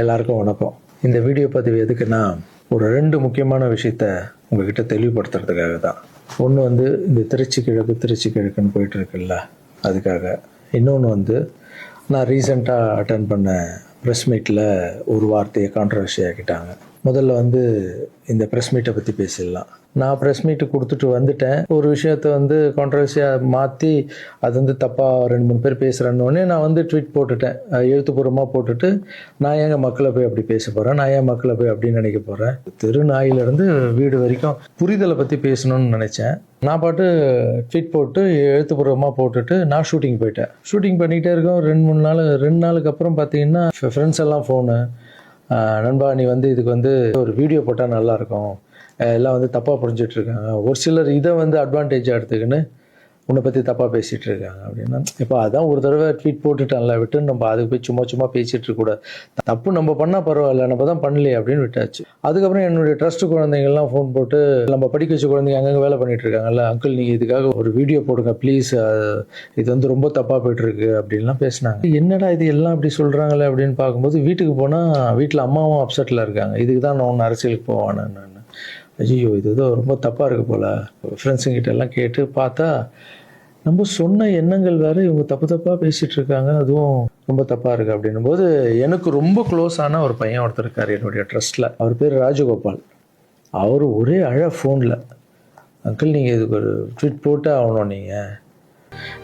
எல்லாருக்கும் வணக்கம். இந்த வீடியோ பதிவு எதுக்குன்னா, ஒரு 2 முக்கியமான விஷயத்த உங்ககிட்ட தெளிவுபடுத்துறதுக்காக தான். ஒன்று இந்த திருச்சி கிழக்குன்னு போயிட்டு இருக்குல்ல, அதுக்காக. இன்னொன்று நான் ரீசெண்டாக அட்டன் பண்ண ப்ரெஸ் மீட்டில் ஒரு வார்த்தையை கான்ட்ரவர்சி ஆக்கிட்டாங்க. முதல்ல இந்த ப்ரெஸ் மீட்டை பற்றி பேசிடலாம். நான் ப்ரெஸ் மீட்டு கொடுத்துட்டு வந்துட்டேன். ஒரு விஷயத்த கான்ட்ரவர்சியாக மாற்றி அது தப்பாக 2-3 பேர் பேசுகிறேன்னொடனே நான் ட்வீட் போட்டுட்டேன். எழுத்துப்பூர்வமாக போட்டுட்டு, நான் ஏங்க மக்களை போய் அப்படி பேச போகிறேன், நான் ஏன் மக்களை போய் அப்படின்னு நினைக்க போகிறேன். தெரு நாயிலிருந்து வீடு வரைக்கும் புரிதலை பற்றி பேசணும்னு நினச்சேன். நான் பாட்டு ட்வீட் போட்டு எழுத்துப்பூர்வமாக போட்டுட்டு நான் ஷூட்டிங் போயிட்டேன். ஷூட்டிங் பண்ணிக்கிட்டே இருக்கோம். 2 நாளுக்கு அப்புறம் பார்த்தீங்கன்னா ஃப்ரெண்ட்ஸ் எல்லாம் ஃபோனு, நண்பா நீ இதுக்கு ஒரு வீடியோ போட்டால் நல்லாயிருக்கும், எல்லாம் தப்பாக புரிஞ்சிட்டு இருக்காங்க, ஒரு சிலர் இதை அட்வான்டேஜாக எடுத்துக்கின்னு உன்னை பற்றி தப்பாக பேசிகிட்டு இருக்காங்க அப்படின்னா, இப்போ அதான் ஒரு தடவை ட்வீட் போட்டுட்டான்ல, விட்டு நம்ம அதுக்கு போய் சும்மா பேசிகிட்டு இருக்கக்கூடாது. தப்பு நம்ம பண்ணால் பரவாயில்ல, நம்ம தான் பண்ணலையே அப்படின்னு விட்டாச்சு. அதுக்கப்புறம் என்னுடைய ட்ரஸ்ட்டு குழந்தைங்கள்லாம் ஃபோன் போட்டு, நம்ம படிக்க வச்ச குழந்தைங்க அங்கங்கே வேலை பண்ணிகிட்டு இருக்காங்கல்ல, அங்கிள் நீங்கள் இதுக்காக ஒரு வீடியோ போடுங்க ப்ளீஸ், இது ரொம்ப தப்பாக போய்ட்டுருக்கு அப்படின்லாம் பேசினாங்க. என்னடா இது எல்லாம் இப்படி சொல்கிறாங்களே அப்படின்னு பார்க்கும்போது, வீட்டுக்கு போனால் வீட்டில் அம்மாவும் அப்செட்டில் இருக்காங்க. இதுக்கு தான் நான் ஒன்று அரசியலுக்கு போவானு. ஐயோ இது ஏதோ ரொம்ப தப்பாக இருக்குது போல். ஃப்ரெண்ட்ஸுங்கிட்ட எல்லாம் கேட்டு பார்த்தா, நம்ம சொன்ன எண்ணங்கள் வேறு, இவங்க தப்பாக பேசிகிட்டு இருக்காங்க, அதுவும் ரொம்ப தப்பாக இருக்குது அப்படின்னும் போது, எனக்கு ரொம்ப க்ளோஸான ஒரு பையன் ஒருத்தர் இருக்கார் என்னுடைய ட்ரஸ்ட்டில். அவர் பேர் ராஜகோபால். அவர் ஒரே ஃபோனில், அங்கிள் நீங்கள் இதுக்கு ஒரு ட்வீட் போட்டே ஆகணும் நீங்கள்,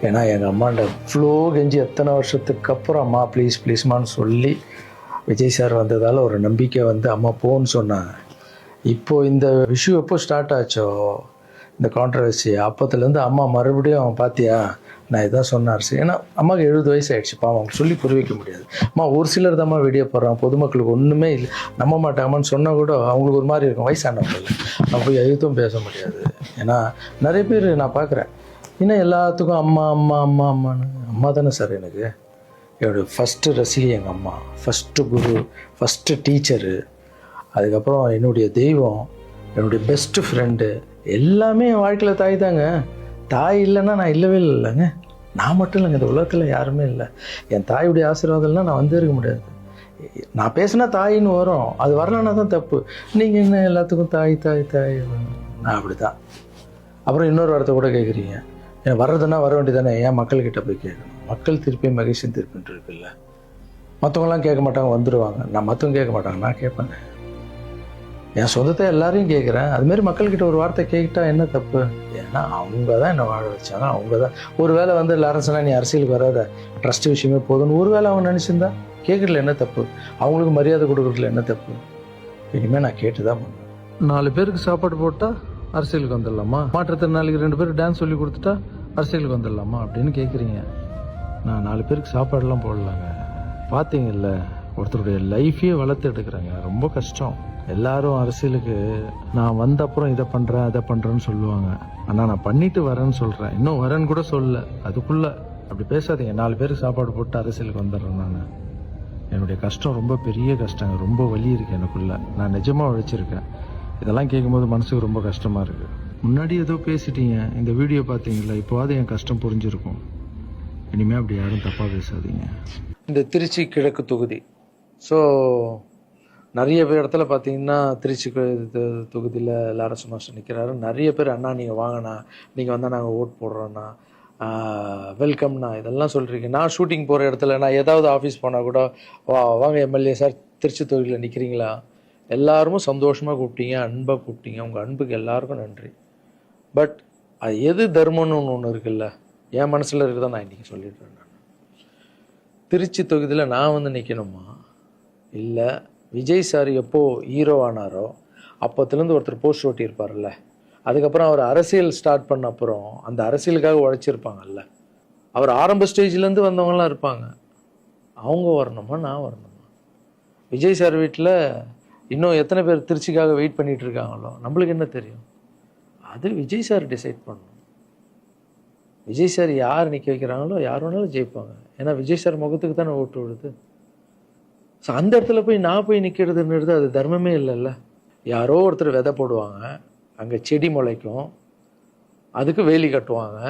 ஏன்னா எங்கள் அம்மாண்ட இவ்வளோ கெஞ்சி எத்தனை வருஷத்துக்கு அப்புறம் அம்மா ப்ளீஸ்மான்னு சொல்லி விஜய் சார் வந்ததால் ஒரு நம்பிக்கை அம்மா போன்னு சொன்னாங்க. இப்போது இந்த விஷயம் எப்போ ஸ்டார்ட் ஆச்சோ இந்த கான்ட்ரவர்சி, அப்போத்துலேருந்து அம்மா மறுபடியும் பார்த்தியா நான் இதான் சொன்னார். ஏன்னா அம்மாவுக்கு 70 வயசு ஆகிடுச்சுப்பா, அவங்க சொல்லி புரிய வைக்க முடியாது. அம்மா ஒரு சிலர் தான் வீடியோ போடுறான், பொதுமக்களுக்கு ஒன்றுமே இல்லை, நம்ப மாட்டாங்கம்மான்னு சொன்னால் கூட அவங்களுக்கு ஒரு மாதிரி இருக்கும். வயசானவங்க அவங்க போய் எழுத்தும் பேச முடியாது. ஏன்னா நிறைய பேர் நான் பார்க்குறேன், இன்னும் எல்லாத்துக்கும் அம்மான்னு. அம்மா தானே சார் எனக்கு. என்னுடைய ஃபஸ்ட்டு ரசிகை எங்கள் அம்மா, ஃபஸ்ட்டு குரு, ஃபஸ்ட்டு டீச்சரு, அதுக்கப்புறம் என்னுடைய தெய்வம், என்னுடைய பெஸ்ட்டு ஃப்ரெண்டு, எல்லாமே என் வாழ்க்கையில் தாய் தாங்க. தாய் இல்லைன்னா நான் இல்லவே இல்லைங்க. நான் மட்டும் இல்லைங்க, இந்த உலகத்தில் யாருமே இல்லை. என் தாயுடைய ஆசீர்வாதம்லாம் நான் இருக்க முடியாது. நான் பேசினா தாயின்னு வரும், அது வரலன்னா தான் தப்பு. நீங்கள் என்ன எல்லாத்துக்கும் தாய் நான் அப்படி தான். அப்புறம் இன்னொரு வார்த்தை கூட கேட்குறீங்க, ஏன் வர்றதுன்னா வர வேண்டியதானே, ஏன் மக்கள்கிட்ட போய் கேட்கணும். மக்கள் திருப்பி மகிழ்ச்சியும் திருப்பின்ட்டு இருக்குல்ல. மற்றவங்களாம் கேட்க மாட்டாங்க, வந்துடுவாங்க. நான் மற்றவங்க கேட்க மாட்டாங்க, நான் கேட்பேங்க. என் சொந்தத்தை எல்லாரையும் கேட்குறேன். அதுமாரி மக்கள்கிட்ட ஒரு வார்த்தை கேட்டால் என்ன தப்பு? ஏன்னா அவங்க தான் என்னை வாழ வச்சாங்க. அவங்க தான் ஒரு வேளை லாரன்ஸ்னா நீ அரசியலுக்கு வராத, ட்ரஸ்ட் விஷயமே போதும்னு ஒரு வேளை அவங்க நினச்சிருந்தா கேட்குறதுல என்ன தப்பு? அவங்களுக்கு மரியாதை கொடுக்குறதுல என்ன தப்பு? இனிமேல் நான் கேட்டு தான் பண்ணுவேன். 4 பேருக்கு சாப்பாடு போட்டால் அரசியலுக்கு வந்துடலாமா? மாற்றுத்திறனாளிக்கு 2 பேருக்கு டான்ஸ் சொல்லி கொடுத்துட்டா அரசியலுக்கு வந்துடலாமா அப்படின்னு கேட்குறீங்க. நான் 4 பேருக்கு சாப்பாடுலாம் போடலாங்க. பார்த்தீங்கல்ல, ஒருத்தருடைய லைஃபையே வளர்த்து எடுக்கிறாங்க. ரொம்ப கஷ்டம். எல்லாரும் அரசியலுக்கு நான் வந்த அப்புறம் இதை பண்ணுறேன் அதை பண்ணுறேன்னு சொல்லுவாங்க. ஆனால் நான் பண்ணிட்டு வரேன்னு சொல்கிறேன், இன்னும் வரேன்னு கூட சொல்லலை. அதுக்குள்ளே அப்படி பேசாதீங்க. 4 பேருக்கு சாப்பாடு போட்டு அரசியலுக்கு வந்துடுறேன். நான் என்னுடைய கஷ்டம் ரொம்ப பெரிய கஷ்டங்க, ரொம்ப வலி இருக்குது எனக்குள்ள. நான் நிஜமாக உழைச்சிருக்கேன். இதெல்லாம் கேட்கும்போது மனசுக்கு ரொம்ப கஷ்டமாக இருக்குது. முன்னாடி ஏதோ பேசிட்டீங்க, இந்த வீடியோ பார்த்தீங்களா, இப்போவாது என் கஷ்டம் புரிஞ்சிருக்கும். இனிமேல் அப்படி யாரும் தப்பாக பேசாதீங்க. இந்த திருச்சி கிழக்கு தொகுதி, ஸோ நிறைய பேர் இடத்துல பார்த்தீங்கன்னா திருச்சி தொகுதியில் லாரன்ஸ் மாஸ்டர் நிற்கிறாரு. நிறைய பேர் அண்ணா நீங்கள் வாங்கண்ணா, நீங்கள் வந்தால் நாங்கள் ஓட் போடுறோண்ணா, வெல்கம்ண்ணா, இதெல்லாம் சொல்கிறீங்க. நான் ஷூட்டிங் போகிற இடத்துல, நான் ஏதாவது ஆஃபீஸ் போனால் கூட வாங்க எம்எல்ஏ சார் திருச்சி தொகுதியில் நிற்கிறீங்களா, எல்லாரும் சந்தோஷமாக கூப்பிட்டீங்க, அன்பாக கூப்பிட்டீங்க. உங்கள் அன்புக்கு எல்லாருக்கும் நன்றி. பட் அது எது தர்மம்னு ஒன்று இருக்குல்ல, என் மனசில் இருக்குதான் நான் இன்றைக்கி சொல்லிடுறேன். நான் திருச்சி தொகுதியில் நான் நிற்கணுமா, இல்லை விஜய் சார் எப்போது ஹீரோ ஆனாரோ அப்போத்துலேருந்து ஒருத்தர் போஸ்ட் ஓட்டியிருப்பார்ல, அதுக்கப்புறம் அவர் அரசியல் ஸ்டார்ட் பண்ண அப்புறம் அந்த அரசியலுக்காக உழைச்சிருப்பாங்கல்ல, அவர் ஆரம்ப ஸ்டேஜ்லேருந்து வந்தவங்களாம் இருப்பாங்க, அவங்க வரணுமா நான் வரணுமா? விஜய் சார் வீட்டில் இன்னும் எத்தனை பேர் திருச்சிக்காக வெயிட் பண்ணிகிட்டு இருக்காங்களோ நம்மளுக்கு என்ன தெரியும்? அது விஜய் சார் டிசைட் பண்ணணும். விஜய் சார் யார் நிற்க வைக்கிறாங்களோ யார் வேணாலும் ஜெயிப்பாங்க. ஏன்னா விஜய் சார் முகத்துக்கு தானே ஓட்டு விடுது. ஸோ அந்த இடத்துல போய் நான் போய் நிற்கிறதுன்றது அது தர்மமே இல்லைல்ல. யாரோ ஒருத்தர் விதை போடுவாங்க, அங்கே செடி முளைக்கும், அதுக்கு வேலி கட்டுவாங்க,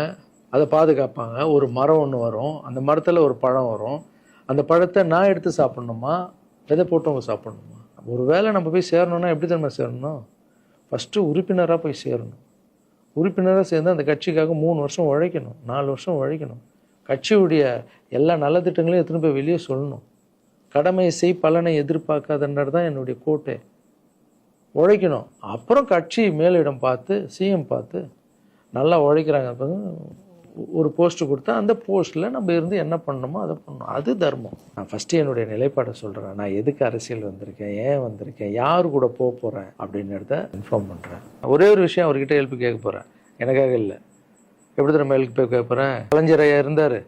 அதை பாதுகாப்பாங்க. ஒரு மரம் ஒன்று வரும், அந்த மரத்தில் ஒரு பழம் வரும். அந்த பழத்தை நான் எடுத்து சாப்பிட்ணுமா, விதை போட்டவங்க சாப்பிடணுமா? ஒரு வேளை நம்ம போய் சேரணும்னா எப்படி தெரியுமா சேரணும்? ஃபஸ்ட்டு உறுப்பினராக போய் சேரணும். உறுப்பினராக சேர்ந்து அந்த கட்சிக்காக 3 வருஷம் உழைக்கணும், 4 வருஷம் உழைக்கணும். கட்சியுடைய எல்லா நலத்திட்டங்களையும் எடுத்துன்னு போய் வெளியே சொல்லணும். கடமையை செய் பலனை எதிர்பார்க்காதன்றது தான் என்னுடைய கோட்டை. உழைக்கணும். அப்புறம் கட்சி மேலிடம் பார்த்து சிஎம் பார்த்து நல்லா உழைக்கிறாங்க ஒரு போஸ்ட்டு கொடுத்தா அந்த போஸ்ட்டில் நம்ம இருந்து என்ன பண்ணணுமோ அதை பண்ணணும். அது தர்மம். நான் ஃபஸ்ட்டு என்னுடைய நிலைப்பாடை சொல்கிறேன். நான் எதுக்கு அரசியல் வந்திருக்கேன், ஏன் வந்திருக்கேன், யார் கூட போக போகிறேன் அப்படின்றத இன்ஃபார்ம் பண்ணுறேன். ஒரே ஒரு விஷயம் அவர்கிட்ட ஹெல்ப் கேட்க போகிறேன். எனக்காக இல்லை, எப்படி நம்ம ஹெல்ப் கேட்க போகிறேன். கலைஞர் ஐயா இருந்தார்.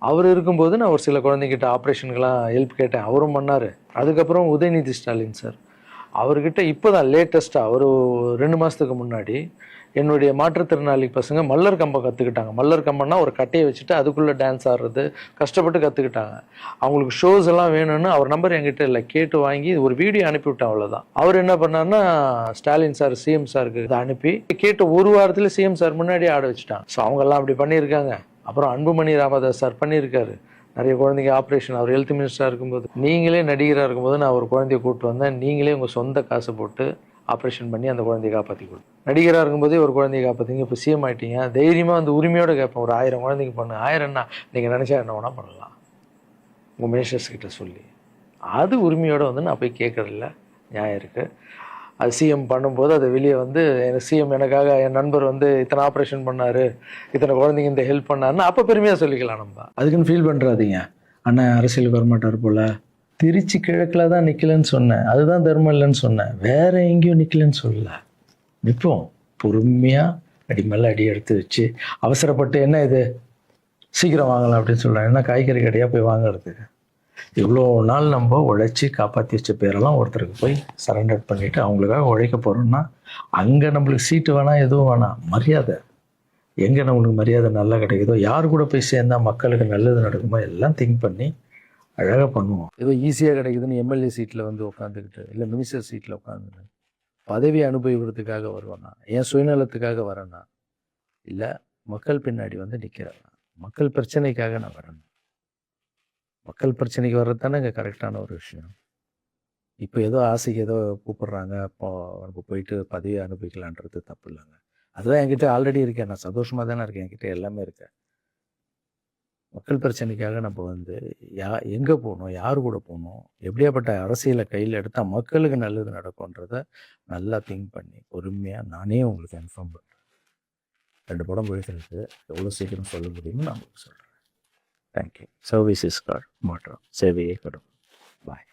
அவர் இருக்கும்போது நான் ஒரு சில குழந்தைங்கிட்ட ஆப்ரேஷனுக்கெல்லாம் ஹெல்ப் கேட்டேன், அவரும் பண்ணார். அதுக்கப்புறம் உதயநிதி ஸ்டாலின் சார் அவர்கிட்ட இப்போ தான் லேட்டஸ்ட்டாக ஒரு 2 மாதத்துக்கு முன்னாடி என்னுடைய மாற்றுத்திறனாளி பசங்க மல்லர் கம்பம் கற்றுக்கிட்டாங்க. மல்லர் கம்பம்னா ஒரு கட்டையை வச்சுட்டு அதுக்குள்ளே டான்ஸ் ஆடுறது கஷ்டப்பட்டு கற்றுக்கிட்டாங்க. அவங்களுக்கு ஷோஸ் எல்லாம் வேணும்னு அவர் நம்பர் என்கிட்ட இல்லை, கேட்டு வாங்கி ஒரு வீடியோ அனுப்பிவிட்டேன், அவ்வளோதான். அவர் என்ன பண்ணார்னா ஸ்டாலின் சார் சிஎம் சாருக்கு இதை அனுப்பி கேட்டு ஒரு வாரத்தில் சிஎம் சார் முன்னாடி ஆட வச்சுட்டாங்க. ஸோ அவங்கெல்லாம் அப்படி பண்ணியிருக்காங்க. அப்புறம் அன்புமணி ராமதாஸ் சார் பண்ணியிருக்காரு. நிறைய குழந்தைங்க ஆப்ரேஷன். அவர் ஹெல்த் மினிஸ்டராக இருக்கும்போது, நீங்களே நடிகராக இருக்கும்போது நான் ஒரு குழந்தைய கூப்பிட்டு வந்தேன், நீங்களே உங்கள் சொந்த காசை போட்டு ஆப்ரேஷன் பண்ணி அந்த குழந்தைய காப்பாற்றி கொடு. நடிகராக இருக்கும்போதே ஒரு குழந்தைய காப்பாற்றிங்க, இப்போ சிஎம் ஆகிட்டீங்க, தைரியமாக வந்து உரிமையோடு கேட்பேன். ஒரு 1000 குழந்தைக்கு பண்ணு. 1000 என்ன நீங்கள் நினச்சா என்ன வேணால் பண்ணலாம் உங்கள் மினிஸ்டர்ஸ் கிட்ட சொல்லி. அது உரிமையோடு வந்து நான் போய் கேட்குறதில்ல, நியாயம் இருக்குது. அது சிஎம் பண்ணும்போது அதை வெளியே வந்து சிஎம் எனக்காக என் நண்பர் வந்து இத்தனை ஆப்ரேஷன் பண்ணார், இத்தனை குழந்தைங்க இந்த ஹெல்ப் பண்ணாருன்னு அப்போ பெருமையாக சொல்லிக்கலாம். நம்ம அதுக்குன்னு ஃபீல் பண்ணுறாதீங்க. அண்ணன் அரசியலுக்கு வரமாட்டார் போல். திருச்சி கிழக்கில் தான் நிற்கலன்னு சொன்னேன், அதுதான் தர்மம் இல்லைன்னு சொன்னேன். வேற எங்கேயும் நிற்கலன்னு சொல்லலை. நிற்போம் பொறுமையாக, அடி மேலே அடி எடுத்து வச்சு அவசரப்பட்டு என்ன இது சீக்கிரம் வாங்கலாம் அப்படின்னு சொல்கிறேன். என்ன காய்கறி கடையாக போய் வாங்குறதுக்கு? இவ்வளோ நாள் நம்ம உழைச்சி காப்பாற்றி வச்ச பேரெல்லாம் ஒருத்தருக்கு போய் சரண்டர் பண்ணிவிட்டு அவங்களுக்காக உழைக்க போகிறோம்னா அங்கே நம்மளுக்கு சீட்டு வேணாம், எதுவும் வேணாம், மரியாதை. எங்கே நம்மளுக்கு மரியாதை நல்லா கிடைக்குதோ, யார் கூட போய் சேர்ந்தால் மக்களுக்கு நல்லது நடக்குமோ எல்லாம் திங்க் பண்ணி அழகாக பண்ணுவோம். ஏதோ ஈஸியாக கிடைக்குதுன்னு எம்எல்ஏ சீட்டில் வந்து உட்காந்துக்கிட்டு இல்லை மினிஸ்டர் சீட்டில் உட்காந்துட்டு பதவி அனுபவிக்கிறதுக்காக வருவேன்னா, என் சுயநலத்துக்காக வரேன்னா, இல்லை மக்கள் பின்னாடி வந்து நிற்கிறேன், மக்கள் பிரச்சனைக்காக நான் வரேன். மக்கள் பிரச்சனைக்கு வர்றது தானே இங்கே கரெக்டான ஒரு விஷயம். இப்போ ஏதோ ஆசைக்கு ஏதோ கூப்பிட்றாங்க, அப்போ நம்ம போயிட்டு பதவி அனுபவிக்கலான்றது தப்பு இல்லைங்க. அதுதான் என்கிட்ட ஆல்ரெடி இருக்கேன், நான் சந்தோஷமாக தானே இருக்கேன், என்கிட்ட எல்லாமே இருக்கேன். மக்கள் பிரச்சனைக்காக நம்ம வந்து எங்கே போகணும், யார் கூட போகணும், எப்படியாப்பட்ட அரசியலை கையில் எடுத்தால் மக்களுக்கு நல்லது நடக்கும்ன்றத நல்லா திங்க் பண்ணி பொறுமையாக நானே உங்களுக்கு இன்ஃபார்ம் பண்ணுறேன். 2 படம் போயிட்டு எவ்வளோ சீக்கிரம் சொல்ல முடியும்னு நான் உங்களுக்கு சொல்கிறேன். தேங்க்யூ. சர்வீஸ் இஸ் காட் மாற்றம், சேவையே கடும். பாய்.